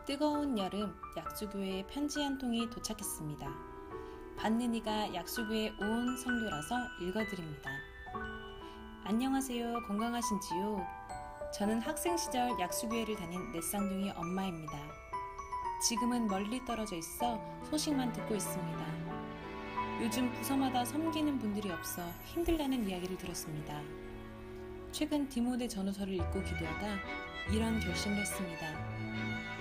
뜨거운 여름 약수교회에 편지 한 통이 도착했습니다. 받는 이가 약수교회 온 성도라서 읽어드립니다. 안녕하세요. 건강하신지요? 저는 학생 시절 약수교회를 다닌 넷쌍둥이 엄마입니다. 지금은 멀리 떨어져 있어 소식만 듣고 있습니다. 요즘 부서마다 섬기는 분들이 없어 힘들다는 이야기를 들었습니다. 최근 디모데 전후서를 읽고 기도하다 이런 결심을 했습니다.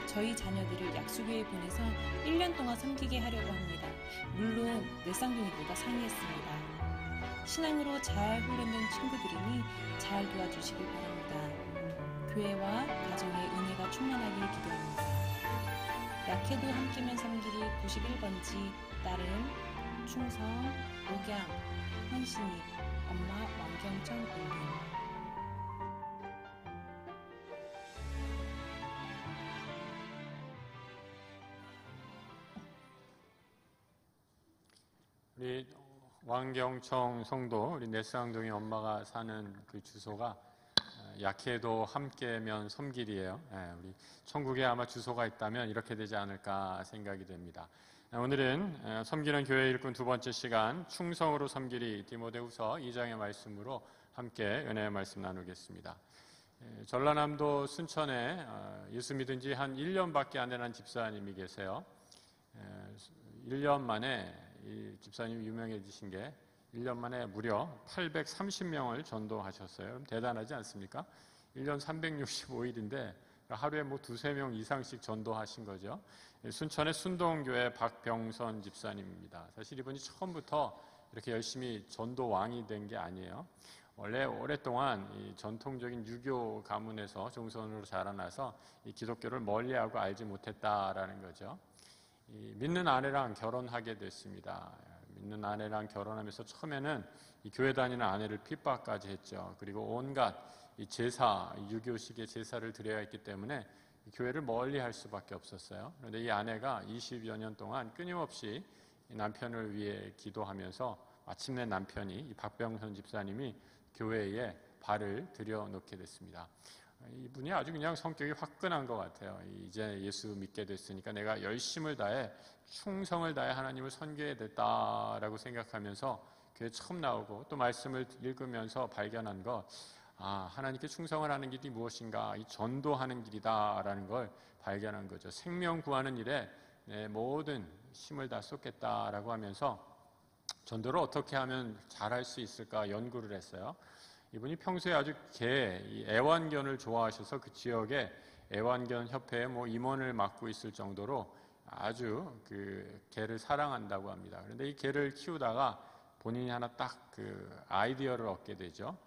저희 자녀들을 약수교회에 보내서 1년 동안 섬기게 하려고 합니다. 물론 넷쌍둥이들과 상의했습니다. 신앙으로 잘 훈련된 친구들이니 잘 도와주시길 바랍니다. 교회와 가정의 은혜가 충만하길 기도합니다. 약해도 함께면 섬기리 91번지 딸은 충성, 목양, 헌신이, 엄마 왕경청 올림. 우리 왕경청 성도, 우리 넷쌍둥이 엄마가 사는 그 주소가 약해도 함께면 섬길이에요. 우리 천국에 아마 주소가 있다면 이렇게 되지 않을까 생각이 됩니다. 오늘은 섬기는 교회 일꾼 두 번째 시간, 충성으로 섬기리 디모데후서 2장의 말씀으로 함께 은혜의 말씀 나누겠습니다. 전라남도 순천에 예수 믿은 지 한 1년밖에 안 된 집사님이 계세요. 1년 만에 이 집사님이 유명해지신 게 1년 만에 무려 830명을 전도하셨어요. 그럼 대단하지 않습니까? 1년 365일인데 하루에 뭐 두세 명 이상씩 전도하신 거죠. 순천의 순동교회 박병선 집사님입니다. 사실 이분이 처음부터 이렇게 열심히 전도왕이 된 게 아니에요. 원래 오랫동안 이 전통적인 유교 가문에서 종손으로 자라나서 이 기독교를 멀리하고 알지 못했다라는 거죠. 믿는 아내랑 결혼하게 됐습니다. 믿는 아내랑 결혼하면서 처음에는 이 교회 다니는 아내를 핍박까지 했죠. 그리고 온갖 이 제사, 유교식의 제사를 드려야 했기 때문에 이 교회를 멀리 할 수밖에 없었어요. 그런데 이 아내가 20여 년 동안 끊임없이 이 남편을 위해 기도하면서 마침내 남편이 이 박병선 집사님이 교회에 발을 들여놓게 됐습니다. 이분이 아주 그냥 성격이 화끈한 것 같아요. 이제 예수 믿게 됐으니까 내가 열심을 다해 충성을 다해 하나님을 섬겨야 됐다라고 생각하면서 교회 처음 나오고 또 말씀을 읽으면서 발견한 것, 하나님께 충성을 하는 길이 무엇인가? 이 전도하는 길이다라는 걸 발견한 거죠. 생명 구하는 일에 내 모든 힘을 다 쏟겠다라고 하면서 전도를 어떻게 하면 잘할 수 있을까 연구를 했어요. 이분이 평소에 아주 이 애완견을 좋아하셔서 그 지역에 애완견 협회에 임원을 맡고 있을 정도로 아주 그 개를 사랑한다고 합니다. 그런데 이 개를 키우다가 본인이 하나 딱 그 아이디어를 얻게 되죠.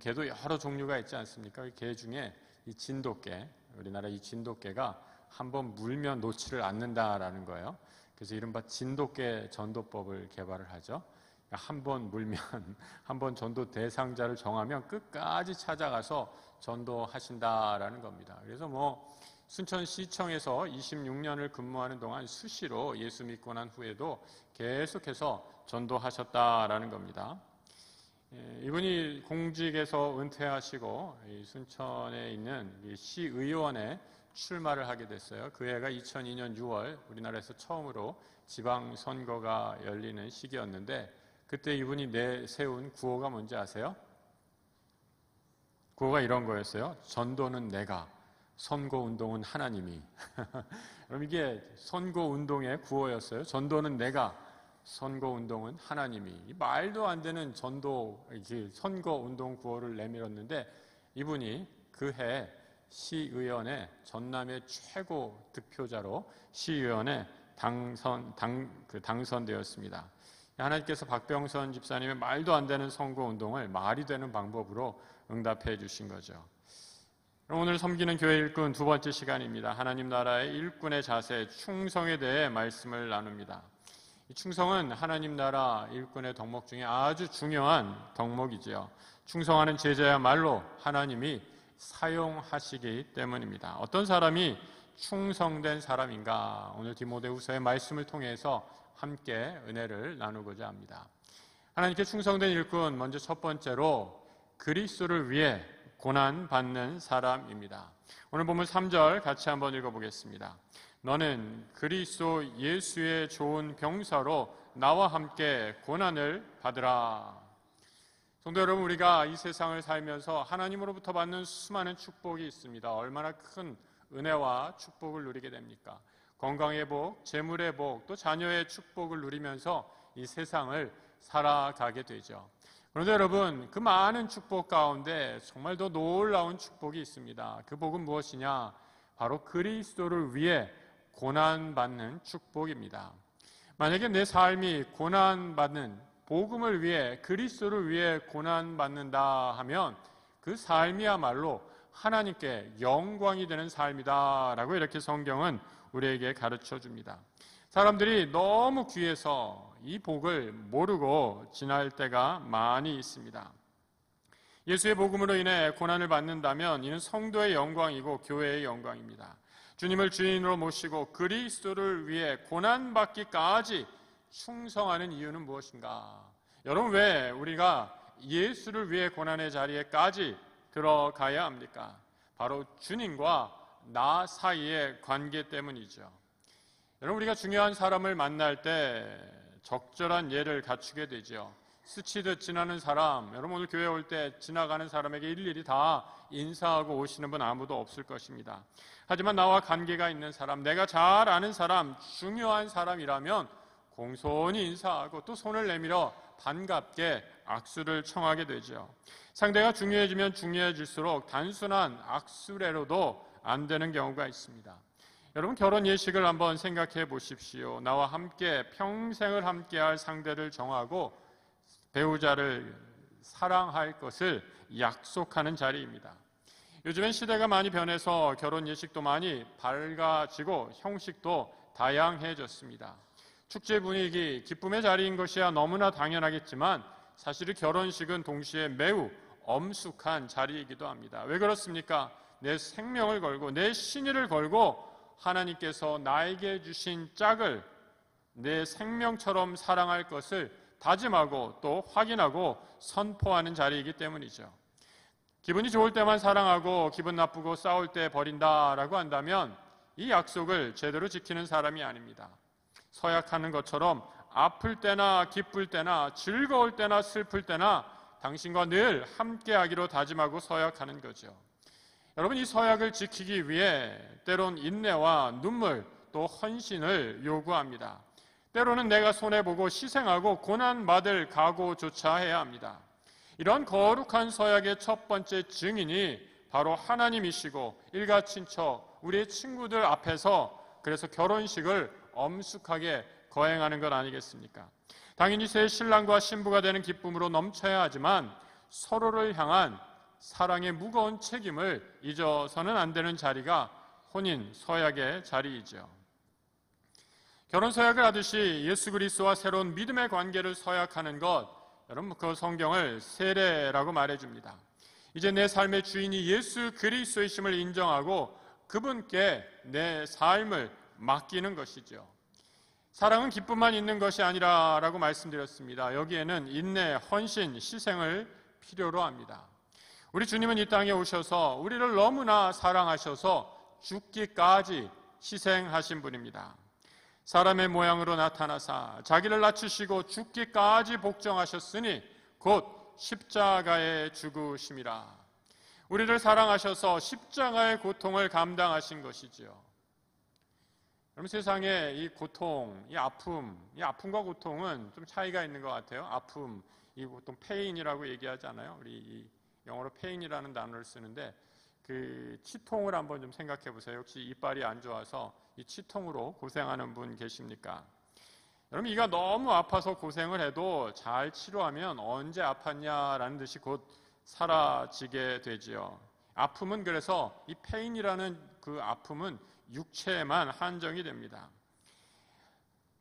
개도 여러 종류가 있지 않습니까? 개 중에 이 진돗개, 우리나라 이 진돗개가 한번 물면 놓지를 않는다라는 거예요. 그래서 이른바 진돗개 전도법을 개발을 하죠. 한 번 물면, 한 번 전도 대상자를 정하면 끝까지 찾아가서 전도하신다라는 겁니다. 그래서 순천시청에서 26년을 근무하는 동안 수시로 예수 믿고 난 후에도 계속해서 전도하셨다라는 겁니다. 이분이 공직에서 은퇴하시고 순천에 있는 시의원에 출마를 하게 됐어요. 그 해가 2002년 6월 우리나라에서 처음으로 지방선거가 열리는 시기였는데 그때 이분이 내세운 구호가 뭔지 아세요? 구호가 이런 거였어요. 전도는 내가, 선거운동은 하나님이. 그럼 이게 선거운동의 구호였어요. 전도는 내가, 선거운동은 하나님이. 말도 안 되는 선거운동 구호를 내밀었는데 이분이 그 해 시의원의 전남의 최고 득표자로 시의원에 당선되었습니다. 하나님께서 박병선 집사님의 말도 안 되는 선거운동을 말이 되는 방법으로 응답해 주신 거죠. 오늘 섬기는 교회 일꾼 두 번째 시간입니다. 하나님 나라의 일꾼의 자세, 충성에 대해 말씀을 나눕니다. 이 충성은 하나님 나라 일꾼의 덕목 중에 아주 중요한 덕목이지요. 충성하는 제자야말로 하나님이 사용하시기 때문입니다. 어떤 사람이 충성된 사람인가? 오늘 디모데후서의 말씀을 통해서 함께 은혜를 나누고자 합니다. 하나님께 충성된 일꾼, 먼저 첫 번째로 그리스도를 위해 고난받는 사람입니다. 오늘 본문 3절 같이 한번 읽어보겠습니다. 너는 그리스도 예수의 좋은 병사로 나와 함께 고난을 받으라. 성도 여러분, 우리가 이 세상을 살면서 하나님으로부터 받는 수많은 축복이 있습니다. 얼마나 큰 은혜와 축복을 누리게 됩니까? 건강의 복, 재물의 복, 또 자녀의 축복을 누리면서 이 세상을 살아가게 되죠. 그런데 여러분, 그 많은 축복 가운데 정말 더 놀라운 축복이 있습니다. 그 복은 무엇이냐? 바로 그리스도를 위해 고난받는 축복입니다. 만약에 내 삶이 고난받는, 복음을 위해, 그리스도를 위해 고난받는다 하면 그 삶이야말로 하나님께 영광이 되는 삶이다 라고 이렇게 성경은 우리에게 가르쳐 줍니다. 사람들이 너무 귀해서 이 복을 모르고 지날 때가 많이 있습니다. 예수의 복음으로 인해 고난을 받는다면 이는 성도의 영광이고 교회의 영광입니다. 주님을 주인으로 모시고 그리스도를 위해 고난받기까지 충성하는 이유는 무엇인가? 여러분, 왜 우리가 예수를 위해 고난의 자리에까지 들어가야 합니까? 바로 주님과 나 사이의 관계 때문이죠. 여러분, 우리가 중요한 사람을 만날 때 적절한 예를 갖추게 되죠. 스치듯 지나는 사람, 여러분 오늘 교회 올 때 지나가는 사람에게 일일이 다 인사하고 오시는 분 아무도 없을 것입니다. 하지만 나와 관계가 있는 사람, 내가 잘 아는 사람, 중요한 사람이라면 공손히 인사하고 또 손을 내밀어 반갑게 악수를 청하게 되죠. 상대가 중요해지면 중요해질수록 단순한 악수례로도 안 되는 경우가 있습니다. 여러분, 결혼 예식을 한번 생각해 보십시오. 나와 함께 평생을 함께할 상대를 정하고 배우자를 사랑할 것을 약속하는 자리입니다. 요즘엔 시대가 많이 변해서 결혼 예식도 많이 밝아지고 형식도 다양해졌습니다. 축제 분위기, 기쁨의 자리인 것이야 너무나 당연하겠지만 사실 결혼식은 동시에 매우 엄숙한 자리이기도 합니다. 왜 그렇습니까? 내 생명을 걸고 내 신의를 걸고 하나님께서 나에게 주신 짝을 내 생명처럼 사랑할 것을 다짐하고 또 확인하고 선포하는 자리이기 때문이죠. 기분이 좋을 때만 사랑하고 기분 나쁘고 싸울 때 버린다라고 한다면 이 약속을 제대로 지키는 사람이 아닙니다. 서약하는 것처럼 아플 때나 기쁠 때나 즐거울 때나 슬플 때나 당신과 늘 함께하기로 다짐하고 서약하는 거죠. 여러분, 이 서약을 지키기 위해 때론 인내와 눈물 또 헌신을 요구합니다. 때로는 내가 손해보고 희생하고 고난받을 각오조차 해야 합니다. 이런 거룩한 서약의 첫 번째 증인이 바로 하나님이시고 일가 친척, 우리의 친구들 앞에서 그래서 결혼식을 엄숙하게 거행하는 것 아니겠습니까? 당연히 새 신랑과 신부가 되는 기쁨으로 넘쳐야 하지만 서로를 향한 사랑의 무거운 책임을 잊어서는 안 되는 자리가 혼인 서약의 자리이죠. 결혼 서약을 하듯이 예수 그리스도와 새로운 믿음의 관계를 서약하는 것, 여러분 그 성경을 세례라고 말해줍니다. 이제 내 삶의 주인이 예수 그리스도이심을 인정하고 그분께 내 삶을 맡기는 것이죠. 사랑은 기쁨만 있는 것이 아니라 라고 말씀드렸습니다. 여기에는 인내, 헌신, 희생을 필요로 합니다. 우리 주님은 이 땅에 오셔서 우리를 너무나 사랑하셔서 죽기까지 희생하신 분입니다. 사람의 모양으로 나타나사 자기를 낮추시고 죽기까지 복종하셨으니 곧 십자가에 죽으심이라. 우리를 사랑하셔서 십자가의 고통을 감당하신 것이지요. 여러분, 세상에 이 고통, 이 아픔과 고통은 좀 차이가 있는 것 같아요. 아픔, 이 보통 페인이라고 얘기하잖아요. 우리 이 영어로 페인이라는 단어를 쓰는데 그 치통을 한번 좀 생각해 보세요. 혹시 이빨이 안 좋아서 이 치통으로 고생하는 분 계십니까? 여러분, 이가 너무 아파서 고생을 해도 잘 치료하면 언제 아팠냐라는 듯이 곧 사라지게 되지요. 아픔은 그래서 이 페인이라는 그 아픔은 육체에만 한정이 됩니다.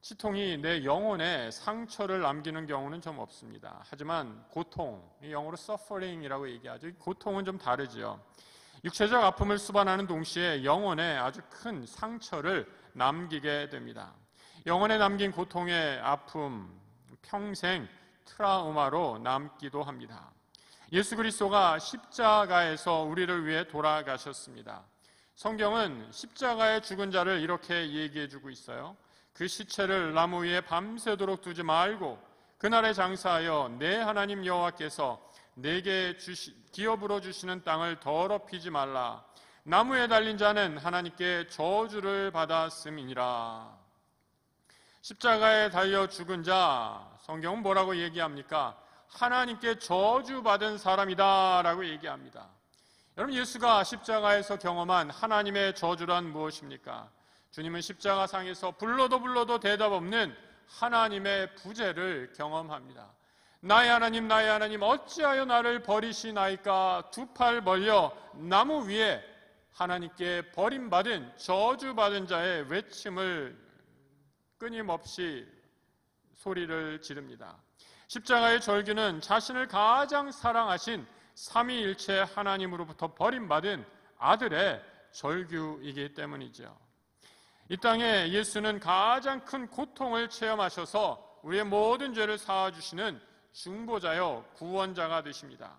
치통이 내 영혼에 상처를 남기는 경우는 좀 없습니다. 하지만 고통, 영어로 suffering이라고 얘기하죠. 고통은 좀 다르죠. 육체적 아픔을 수반하는 동시에 영혼에 아주 큰 상처를 남기게 됩니다. 영혼에 남긴 고통의 아픔, 평생 트라우마로 남기도 합니다. 예수 그리스도가 십자가에서 우리를 위해 돌아가셨습니다. 성경은 십자가에 죽은 자를 이렇게 얘기해주고 있어요. 그 시체를 나무 위에 밤새도록 두지 말고 그날에 장사하여 내 하나님 여호와께서 내게 기업으로 주시는 땅을 더럽히지 말라. 나무에 달린 자는 하나님께 저주를 받았음이니라. 십자가에 달려 죽은 자, 성경은 뭐라고 얘기합니까? 하나님께 저주받은 사람이다 라고 얘기합니다. 여러분, 예수가 십자가에서 경험한 하나님의 저주란 무엇입니까? 주님은 십자가상에서 불러도 대답 없는 하나님의 부재를 경험합니다. 나의 하나님 어찌하여 나를 버리시나이까. 두 팔 벌려 나무 위에 하나님께 버림받은 저주받은 자의 외침을 끊임없이 소리를 지릅니다. 십자가의 절규는 자신을 가장 사랑하신 삼위일체 하나님으로부터 버림받은 아들의 절규이기 때문이죠. 이 땅에 예수는 가장 큰 고통을 체험하셔서 우리의 모든 죄를 사하주시는 중보자요 구원자가 되십니다.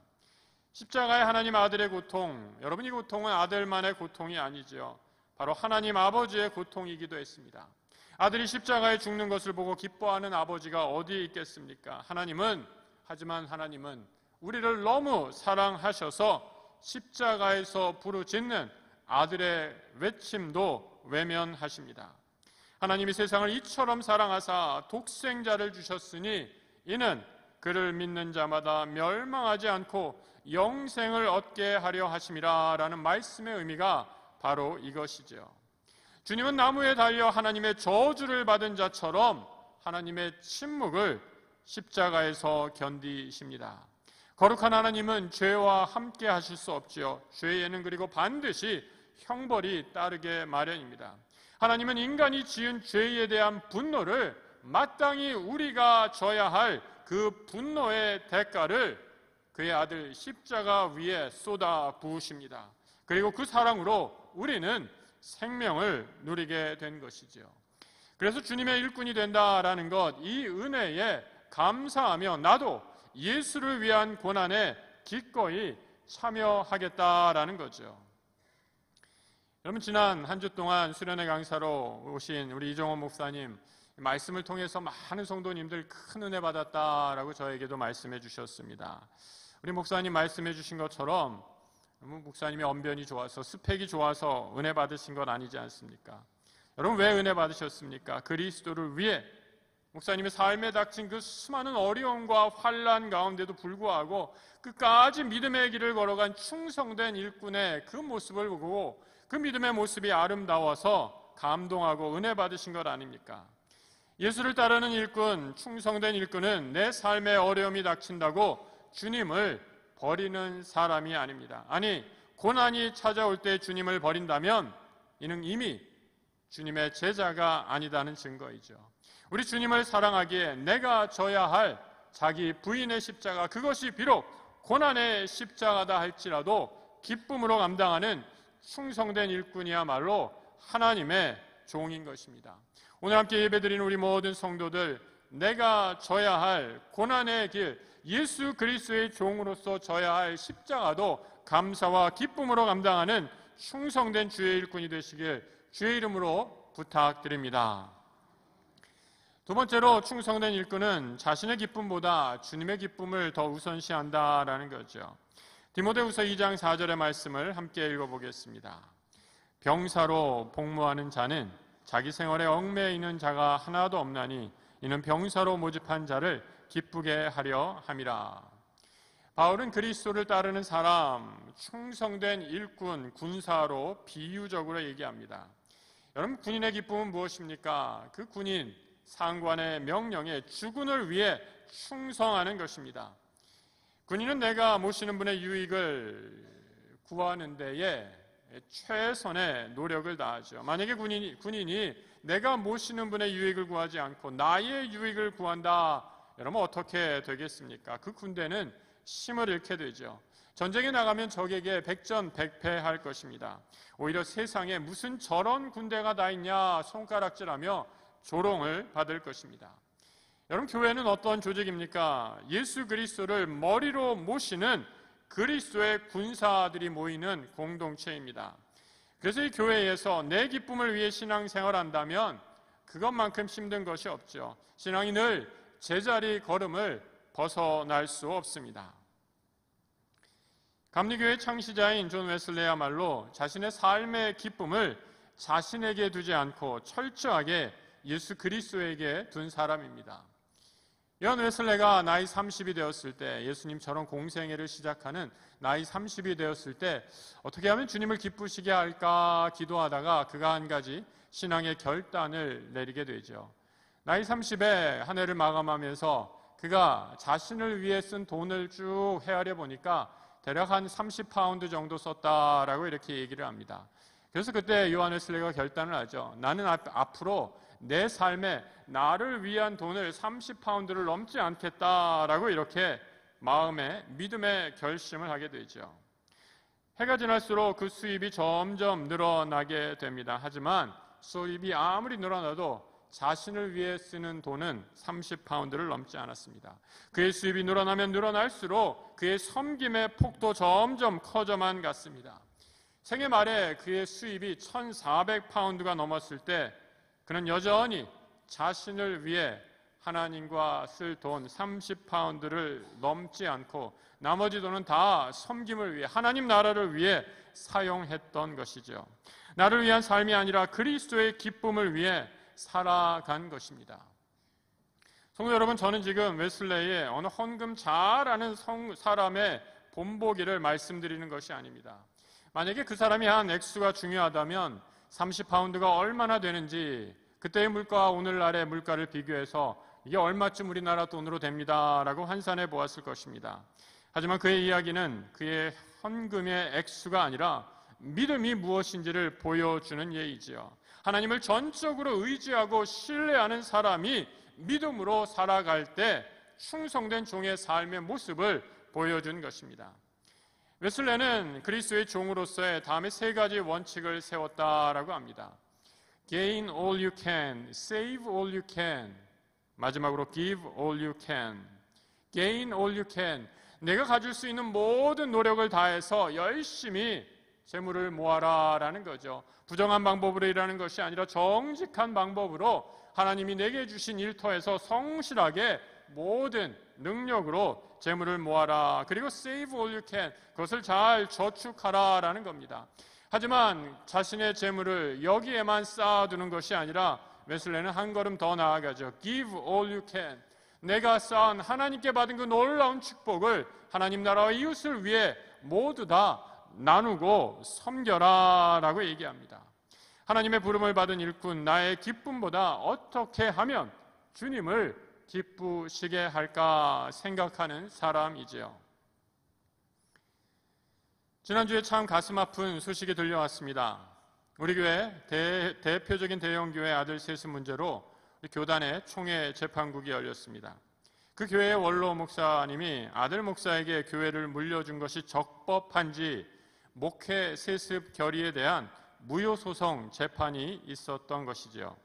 십자가의 하나님 아들의 고통, 여러분, 이 고통은 아들만의 고통이 아니죠. 바로 하나님 아버지의 고통이기도 했습니다. 아들이 십자가에 죽는 것을 보고 기뻐하는 아버지가 어디에 있겠습니까? 하지만 하나님은 우리를 너무 사랑하셔서 십자가에서 부르짖는 아들의 외침도 외면하십니다. 하나님이 세상을 이처럼 사랑하사 독생자를 주셨으니 이는 그를 믿는 자마다 멸망하지 않고 영생을 얻게 하려 하심이라 라는 말씀의 의미가 바로 이것이죠. 주님은 나무에 달려 하나님의 저주를 받은 자처럼 하나님의 침묵을 십자가에서 견디십니다. 거룩한 하나님은 죄와 함께 하실 수 없지요. 죄에는 그리고 반드시 형벌이 따르게 마련입니다. 하나님은 인간이 지은 죄에 대한 분노를 마땅히 우리가 져야 할 그 분노의 대가를 그의 아들 십자가 위에 쏟아 부으십니다. 그리고 그 사랑으로 우리는 생명을 누리게 된 것이죠. 그래서 주님의 일꾼이 된다라는 것, 이 은혜에 감사하며 나도 예수를 위한 고난에 기꺼이 참여하겠다라는 거죠. 여러분, 지난 한 주 동안 수련회 강사로 오신 우리 이종원 목사님 말씀을 통해서 많은 성도님들 큰 은혜 받았다라고 저에게도 말씀해 주셨습니다. 우리 목사님 말씀해 주신 것처럼 목사님의 언변이 좋아서 스펙이 좋아서 은혜 받으신 건 아니지 않습니까? 여러분, 왜 은혜 받으셨습니까? 그리스도를 위해 목사님의 삶에 닥친 그 수많은 어려움과 환난 가운데도 불구하고 끝까지 믿음의 길을 걸어간 충성된 일꾼의 그 모습을 보고 그 믿음의 모습이 아름다워서 감동하고 은혜 받으신 것 아닙니까? 예수를 따르는 일꾼, 충성된 일꾼은 내 삶에 어려움이 닥친다고 주님을 버리는 사람이 아닙니다. 아니, 고난이 찾아올 때 주님을 버린다면 이는 이미 주님의 제자가 아니다는 증거이죠. 우리 주님을 사랑하기에 내가 져야 할 자기 부인의 십자가, 그것이 비록 고난의 십자가다 할지라도 기쁨으로 감당하는 충성된 일꾼이야말로 하나님의 종인 것입니다. 오늘 함께 예배드리는 우리 모든 성도들, 내가 져야 할 고난의 길, 예수 그리스도의 종으로서 져야 할 십자가도 감사와 기쁨으로 감당하는 충성된 주의 일꾼이 되시길 주의 이름으로 부탁드립니다. 두 번째로, 충성된 일꾼은 자신의 기쁨보다 주님의 기쁨을 더 우선시한다라는 거죠. 디모데후서 2장 4절의 말씀을 함께 읽어보겠습니다. 병사로 복무하는 자는 자기 생활에 얽매여 있는 자가 하나도 없나니 이는 병사로 모집한 자를 기쁘게 하려 함이라. 바울은 그리스도를 따르는 사람, 충성된 일꾼, 군사로 비유적으로 얘기합니다. 여러분, 군인의 기쁨은 무엇입니까? 그 군인, 상관의 명령에 주군을 위해 충성하는 것입니다. 군인은 내가 모시는 분의 유익을 구하는 데에 최선의 노력을 다하죠. 만약에 군인이 내가 모시는 분의 유익을 구하지 않고 나의 유익을 구한다, 여러분 어떻게 되겠습니까? 그 군대는 힘을 잃게 되죠. 전쟁에 나가면 적에게 백전백패할 것입니다. 오히려 세상에 무슨 저런 군대가 다 있냐 손가락질하며 조롱을 받을 것입니다. 여러분, 교회는 어떤 조직입니까? 예수 그리스도를 머리로 모시는 그리스도의 군사들이 모이는 공동체입니다. 그래서 이 교회에서 내 기쁨을 위해 신앙생활한다면 그것만큼 힘든 것이 없죠. 신앙이 늘 제자리 걸음을 벗어날 수 없습니다. 감리교회 창시자인 존 웨슬레야말로 자신의 삶의 기쁨을 자신에게 두지 않고 철저하게 예수 그리스도에게 둔 사람입니다. 요한 웨슬레가 나이 30이 되었을 때, 예수님처럼 공생애를 시작하는 나이 30이 되었을 때 어떻게 하면 주님을 기쁘시게 할까 기도하다가 그가 한 가지 신앙의 결단을 내리게 되죠. 나이 30에 한 해를 마감하면서 그가 자신을 위해 쓴 돈을 쭉 헤아려 보니까 대략 한 30파운드 정도 썼다라고 이렇게 얘기를 합니다. 그래서 그때 요한 웨슬레가 결단을 하죠. 나는 앞으로 내 삶에 나를 위한 돈을 30파운드를 넘지 않겠다라고 이렇게 마음에 믿음의 결심을 하게 되죠. 해가 지날수록 그 수입이 점점 늘어나게 됩니다. 하지만 수입이 아무리 늘어나도 자신을 위해 쓰는 돈은 30파운드를 넘지 않았습니다. 그의 수입이 늘어나면 늘어날수록 그의 섬김의 폭도 점점 커져만 갔습니다. 생애 말에 그의 수입이 1,400파운드가 넘었을 때 그는 여전히 자신을 위해 하나님과 쓸 돈 30파운드를 넘지 않고 나머지 돈은 다 섬김을 위해, 하나님 나라를 위해 사용했던 것이죠. 나를 위한 삶이 아니라 그리스도의 기쁨을 위해 살아간 것입니다. 성도 여러분, 저는 지금 웨슬레이의 어느 헌금 잘하는 사람의 본보기를 말씀드리는 것이 아닙니다. 만약에 그 사람이 한 액수가 중요하다면 30파운드가 얼마나 되는지, 그때의 물가와 오늘날의 물가를 비교해서 이게 얼마쯤 우리나라 돈으로 됩니다 라고 환산해 보았을 것입니다. 하지만 그의 이야기는 그의 헌금의 액수가 아니라 믿음이 무엇인지를 보여주는 예이지요. 하나님을 전적으로 의지하고 신뢰하는 사람이 믿음으로 살아갈 때 충성된 종의 삶의 모습을 보여준 것입니다. 웨슬레는 그리스도의 종으로서의 다음에 세 가지 원칙을 세웠다라고 합니다. Gain all you can, save all you can, 마지막으로 give all you can. Gain all you can, 내가 가질 수 있는 모든 노력을 다해서 열심히 재물을 모아라라는 거죠. 부정한 방법으로 일하는 것이 아니라 정직한 방법으로 하나님이 내게 주신 일터에서 성실하게 모든 능력으로 재물을 모아라. 그리고 save all you can, 그것을 잘 저축하라라는 겁니다. 하지만 자신의 재물을 여기에만 쌓아두는 것이 아니라 웨슬레는 한 걸음 더 나아가죠. Give all you can, 내가 쌓은 하나님께 받은 그 놀라운 축복을 하나님 나라와 이웃을 위해 모두 다 나누고 섬겨라 라고 얘기합니다. 하나님의 부름을 받은 일꾼, 나의 기쁨보다 어떻게 하면 주님을 기쁘시게 할까 생각하는 사람이지요. 지난주에 참 가슴 아픈 소식이 들려왔습니다. 우리 교회 대표적인 대형교회 아들 세습 문제로 교단의 총회 재판국이 열렸습니다. 그 교회의 원로 목사님이 아들 목사에게 교회를 물려준 것이 적법한지 목회 세습 결의에 대한 무효소송 재판이 있었던 것이죠.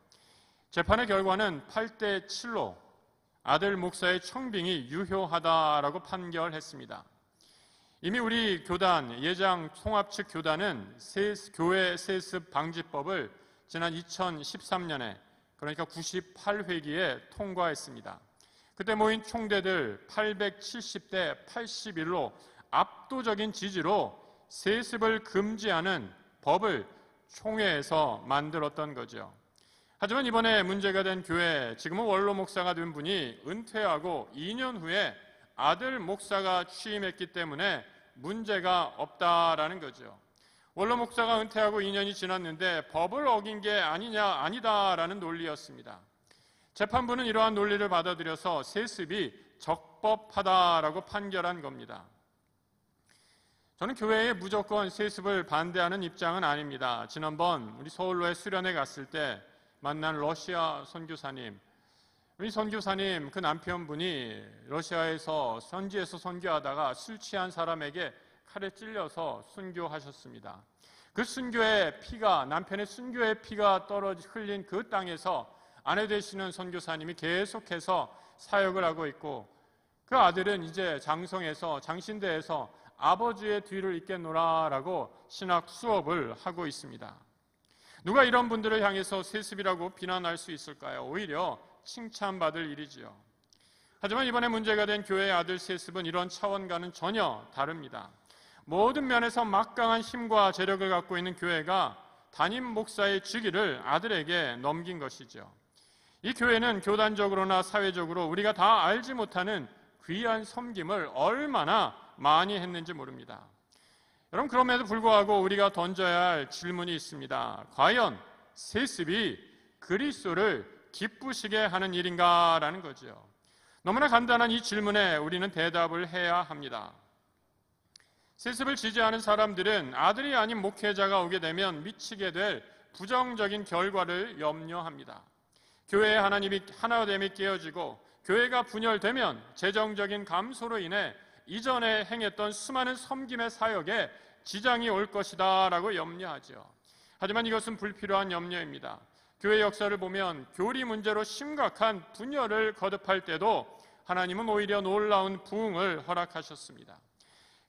재판의 결과는 8대7로 아들 목사의 청빙이 유효하다라고 판결했습니다. 이미 우리 교단, 예장 통합 측 교단은 교회 세습 방지법을 지난 2013년에, 그러니까 98회기에 통과했습니다. 그때 모인 총대들 870대 81로 압도적인 지지로 세습을 금지하는 법을 총회에서 만들었던 거죠. 하지만 이번에 문제가 된 교회, 지금은 원로 목사가 된 분이 은퇴하고 2년 후에 아들 목사가 취임했기 때문에 문제가 없다라는 거죠. 원로 목사가 은퇴하고 2년이 지났는데 법을 어긴 게 아니다라는 논리였습니다. 재판부는 이러한 논리를 받아들여서 세습이 적법하다라고 판결한 겁니다. 저는 교회에 무조건 세습을 반대하는 입장은 아닙니다. 지난번 우리 서울로에 수련회 갔을 때 만난 러시아 선교사님, 우리 선교사님 그 남편분이 러시아에서 선지에서 선교하다가 술 취한 사람에게 칼에 찔려서 순교하셨습니다. 그 순교의 피가, 남편의 순교의 피가 흘린 그 땅에서 아내 되시는 선교사님이 계속해서 사역을 하고 있고, 그 아들은 이제 장신대에서 아버지의 뒤를 잇겠노라라고 신학 수업을 하고 있습니다. 누가 이런 분들을 향해서 세습이라고 비난할 수 있을까요? 오히려 칭찬받을 일이지요. 하지만 이번에 문제가 된 교회의 아들 세습은 이런 차원과는 전혀 다릅니다. 모든 면에서 막강한 힘과 재력을 갖고 있는 교회가 담임 목사의 직위를 아들에게 넘긴 것이죠. 이 교회는 교단적으로나 사회적으로 우리가 다 알지 못하는 귀한 섬김을 얼마나 많이 했는지 모릅니다. 여러분, 그럼에도 불구하고 우리가 던져야 할 질문이 있습니다. 과연 세습이 그리스도를 기쁘시게 하는 일인가라는 거죠. 너무나 간단한 이 질문에 우리는 대답을 해야 합니다. 세습을 지지하는 사람들은 아들이 아닌 목회자가 오게 되면 미치게 될 부정적인 결과를 염려합니다. 교회의 하나님이 하나됨이 깨어지고 교회가 분열되면 재정적인 감소로 인해 이전에 행했던 수많은 섬김의 사역에 지장이 올 것이다 라고 염려하죠. 하지만 이것은 불필요한 염려입니다. 교회 역사를 보면 교리 문제로 심각한 분열을 거듭할 때도 하나님은 오히려 놀라운 부흥을 허락하셨습니다.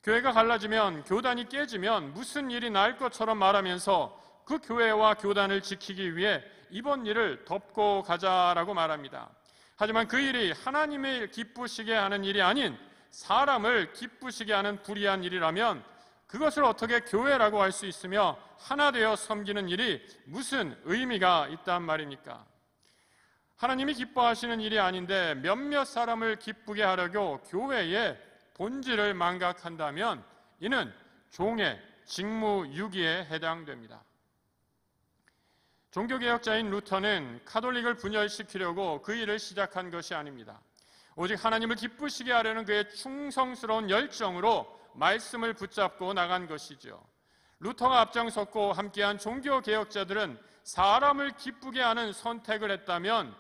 교회가 갈라지면, 교단이 깨지면 무슨 일이 날 것처럼 말하면서 그 교회와 교단을 지키기 위해 이번 일을 덮고 가자라고 말합니다. 하지만 그 일이 하나님을 기쁘시게 하는 일이 아닌 사람을 기쁘시게 하는 불의한 일이라면 그것을 어떻게 교회라고 할 수 있으며 하나 되어 섬기는 일이 무슨 의미가 있단 말입니까? 하나님이 기뻐하시는 일이 아닌데 몇몇 사람을 기쁘게 하려고 교회의 본질을 망각한다면 이는 종의 직무유기에 해당됩니다. 종교개혁자인 루터는 카톨릭을 분열시키려고 그 일을 시작한 것이 아닙니다. 오직 하나님을 기쁘시게 하려는 그의 충성스러운 열정으로 말씀을 붙잡고 나간 것이죠. 루터가 앞장섰고 함께한 종교개혁자들은 사람을 기쁘게 하는 선택을 했다면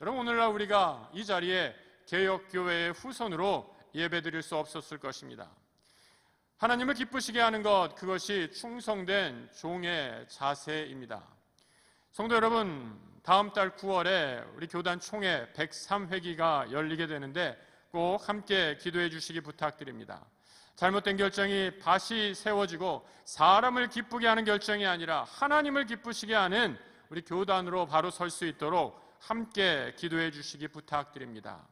여러분, 오늘날 우리가 이 자리에 개혁교회의 후손으로 예배드릴 수 없었을 것입니다. 하나님을 기쁘시게 하는 것, 그것이 충성된 종의 자세입니다. 성도 여러분, 다음 달 9월에 우리 교단 총회 103회기가 열리게 되는데 꼭 함께 기도해 주시기 부탁드립니다. 잘못된 결정이 다시 세워지고 사람을 기쁘게 하는 결정이 아니라 하나님을 기쁘시게 하는 우리 교단으로 바로 설 수 있도록 함께 기도해 주시기 부탁드립니다.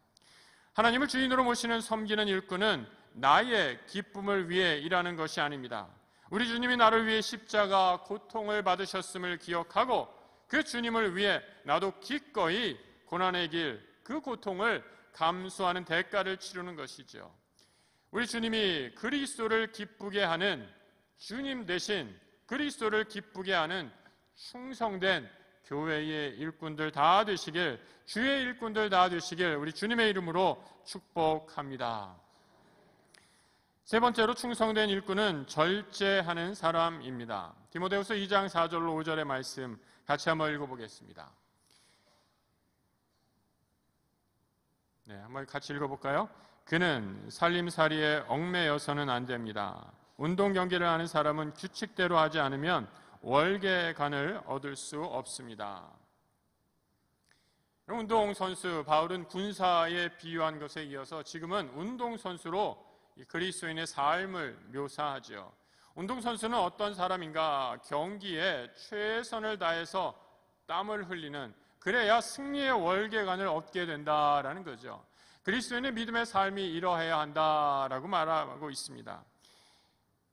하나님을 주인으로 모시는 섬기는 일꾼은 나의 기쁨을 위해 일하는 것이 아닙니다. 우리 주님이 나를 위해 십자가 고통을 받으셨음을 기억하고 그 주님을 위해 나도 기꺼이 고난의 길, 그 고통을 감수하는 대가를 치르는 것이죠. 우리 주님이 그리스도를 기쁘게 하는 주님 대신 그리스도를 기쁘게 하는 충성된 교회의 일꾼들 다 되시길, 주의 일꾼들 다 되시길 우리 주님의 이름으로 축복합니다. 세 번째로 충성된 일꾼은 절제하는 사람입니다. 디모데후서 2장 4절로 5절의 말씀 같이 한번 읽어보겠습니다. 네, 한번 같이 읽어볼까요? 그는 살림살이에 얽매여서는 안 됩니다. 운동 경기를 하는 사람은 규칙대로 하지 않으면 월계관을 얻을 수 없습니다. 운동선수 바울은 군사에 비유한 것에 이어서 지금은 운동선수로 그리스도인의 삶을 묘사하죠. 운동선수는 어떤 사람인가? 경기에 최선을 다해서 땀을 흘리는, 그래야 승리의 월계관을 얻게 된다라는 거죠. 그리스도인의 믿음의 삶이 이러해야 한다라고 말하고 있습니다.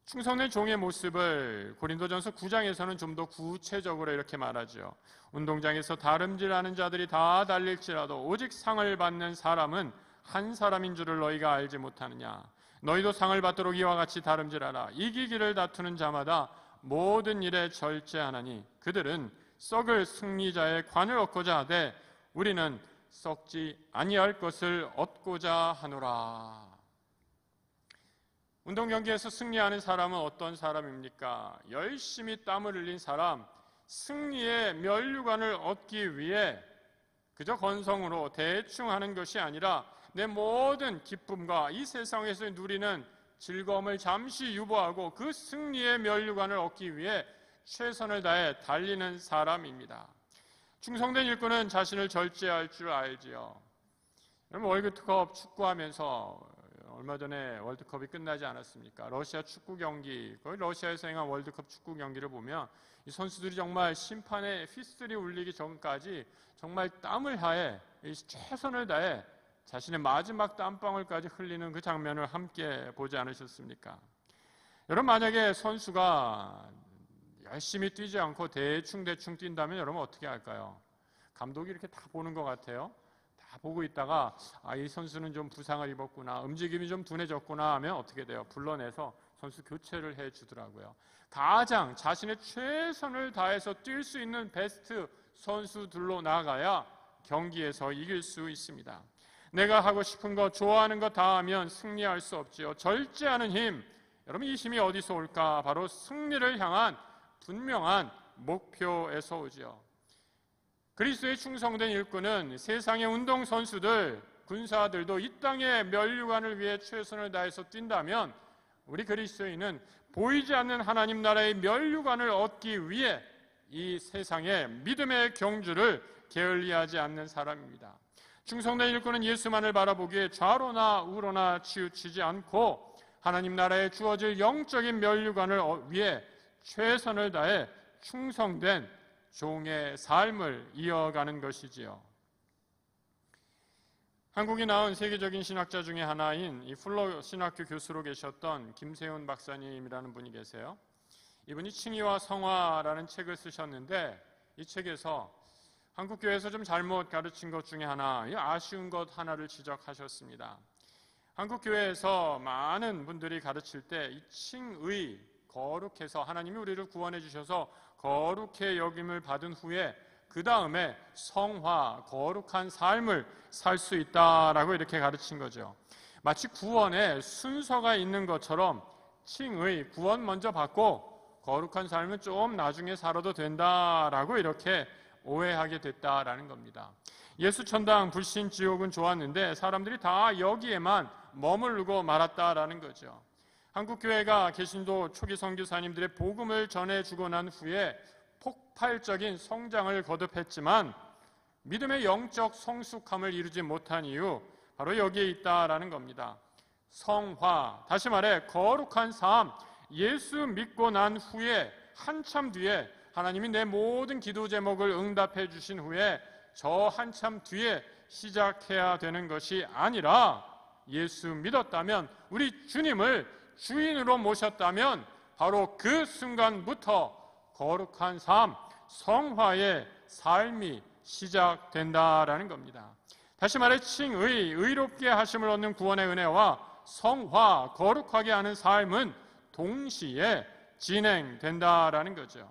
충성된 종의 모습을 고린도전서 9장에서는 좀 더 구체적으로 이렇게 말하죠. 운동장에서 다름질하는 자들이 다 달릴지라도 오직 상을 받는 사람은 한 사람인 줄을 너희가 알지 못하느냐. 너희도 상을 받도록 이와 같이 다름질하라. 이기기를 다투는 자마다 모든 일에 절제하나니 그들은 썩을 승리자의 관을 얻고자 하되 우리는 썩지 아니할 것을 얻고자 하노라. 운동 경기에서 승리하는 사람은 어떤 사람입니까? 열심히 땀을 흘린 사람, 승리의 면류관을 얻기 위해 그저 건성으로 대충 하는 것이 아니라 내 모든 기쁨과 이 세상에서 누리는 즐거움을 잠시 유보하고 그 승리의 면류관을 얻기 위해 최선을 다해 달리는 사람입니다. 충성된 일꾼은 자신을 절제할 줄 알지요. 여러분, 월드컵 축구하면서 얼마 전에 월드컵이 끝나지 않았습니까? 러시아 축구 경기, 거의 러시아에서 행한 월드컵 축구 경기를 보면 이 선수들이 정말 심판의 휘슬이 울리기 전까지 정말 땀을 다해 최선을 다해 자신의 마지막 땀방울까지 흘리는 그 장면을 함께 보지 않으셨습니까? 여러분, 만약에 선수가 열심히 뛰지 않고 대충 뛴다면 여러분 어떻게 할까요? 감독이 이렇게 다 보는 것 같아요. 다 보고 있다가 이 선수는 좀 부상을 입었구나, 움직임이 좀 둔해졌구나 하면 어떻게 돼요? 불러내서 선수 교체를 해주더라고요. 가장 자신의 최선을 다해서 뛸 수 있는 베스트 선수들로 나아가야 경기에서 이길 수 있습니다. 내가 하고 싶은 것, 좋아하는 것 다 하면 승리할 수 없지요. 절제하는 힘, 여러분 이 힘이 어디서 올까? 바로 승리를 향한 분명한 목표에서 오지요. 그리스도에 충성된 일꾼은 세상의 운동선수들, 군사들도 이 땅의 면류관을 위해 최선을 다해서 뛴다면 우리 그리스도인은 보이지 않는 하나님 나라의 면류관을 얻기 위해 이 세상의 믿음의 경주를 게을리하지 않는 사람입니다. 충성된 일꾼은 예수만을 바라보기에 좌로나 우로나 치우치지 않고 하나님 나라에 주어질 영적인 면류관을 위해 최선을 다해 충성된 종의 삶을 이어가는 것이지요. 한국에 나온 세계적인 신학자 중에 하나인 이 풀러 신학교 교수로 계셨던 김세훈 박사님이라는 분이 계세요. 이분이 칭의와 성화라는 책을 쓰셨는데 이 책에서 한국교회에서 좀 잘못 가르친 것 중에 하나, 아쉬운 것 하나를 지적하셨습니다. 한국교회에서 많은 분들이 가르칠 때 이 칭의, 거룩해서 하나님이 우리를 구원해 주셔서 거룩해 여김을 받은 후에 그 다음에 성화, 거룩한 삶을 살 수 있다라고 이렇게 가르친 거죠. 마치 구원에 순서가 있는 것처럼 칭의, 구원 먼저 받고 거룩한 삶은 좀 나중에 살아도 된다라고 이렇게 오해하게 됐다라는 겁니다. 예수 천당, 불신, 지옥은 좋았는데 사람들이 다 여기에만 머무르고 말았다라는 거죠. 한국교회가 개신도 초기 선교사님들의 복음을 전해주고 난 후에 폭발적인 성장을 거듭했지만 믿음의 영적 성숙함을 이루지 못한 이유, 바로 여기에 있다라는 겁니다. 성화, 다시 말해 거룩한 삶, 예수 믿고 난 후에 한참 뒤에 하나님이 내 모든 기도 제목을 응답해 주신 후에 저 한참 뒤에 시작해야 되는 것이 아니라 예수 믿었다면, 우리 주님을 주인으로 모셨다면 바로 그 순간부터 거룩한 삶, 성화의 삶이 시작된다라는 겁니다. 다시 말해 칭의, 의롭게 하심을 얻는 구원의 은혜와 성화, 거룩하게 하는 삶은 동시에 진행된다라는 거죠.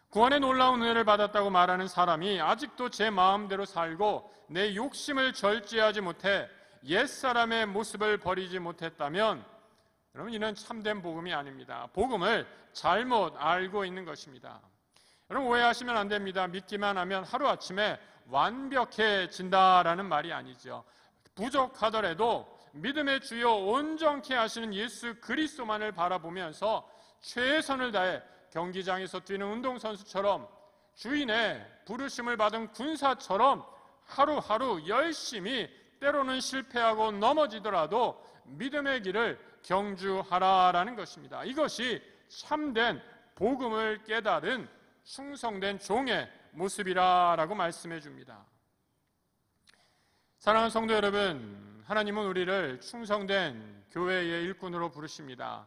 구원의 놀라운 은혜를 받았다고 말하는 사람이 아직도 제 마음대로 살고 내 욕심을 절제하지 못해 옛사람의 모습을 버리지 못했다면 여러분, 이는 참된 복음이 아닙니다. 복음을 잘못 알고 있는 것입니다. 여러분, 오해하시면 안 됩니다. 믿기만 하면 하루아침에 완벽해진다라는 말이 아니죠. 부족하더라도 믿음의 주요 온전케 하시는 예수 그리스도만을 바라보면서 최선을 다해 경기장에서 뛰는 운동선수처럼, 주인의 부르심을 받은 군사처럼 하루하루 열심히, 때로는 실패하고 넘어지더라도 믿음의 길을 경주하라라는 것입니다. 이것이 참된 복음을 깨달은 충성된 종의 모습이라고 말씀해 줍니다. 사랑하는 성도 여러분, 하나님은 우리를 충성된 교회의 일꾼으로 부르십니다.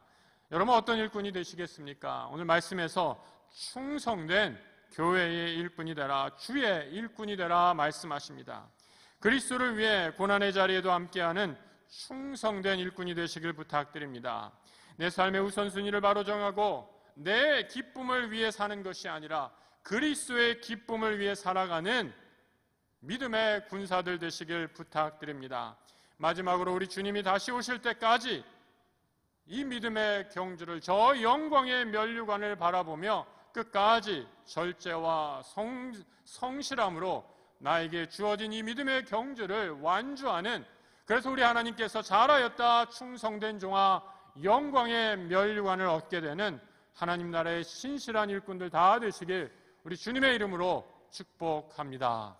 여러분, 어떤 일꾼이 되시겠습니까? 오늘 말씀에서 충성된 교회의 일꾼이 되라, 주의 일꾼이 되라 말씀하십니다. 그리스도를 위해 고난의 자리에도 함께하는 충성된 일꾼이 되시길 부탁드립니다. 내 삶의 우선순위를 바로 정하고 내 기쁨을 위해 사는 것이 아니라 그리스도의 기쁨을 위해 살아가는 믿음의 군사들 되시길 부탁드립니다. 마지막으로 우리 주님이 다시 오실 때까지 이 믿음의 경주를, 저 영광의 면류관을 바라보며 끝까지 절제와 성실함으로 나에게 주어진 이 믿음의 경주를 완주하는, 그래서 우리 하나님께서 잘하였다 충성된 종아 영광의 면류관을 얻게 되는 하나님 나라의 신실한 일꾼들 다 되시길 우리 주님의 이름으로 축복합니다.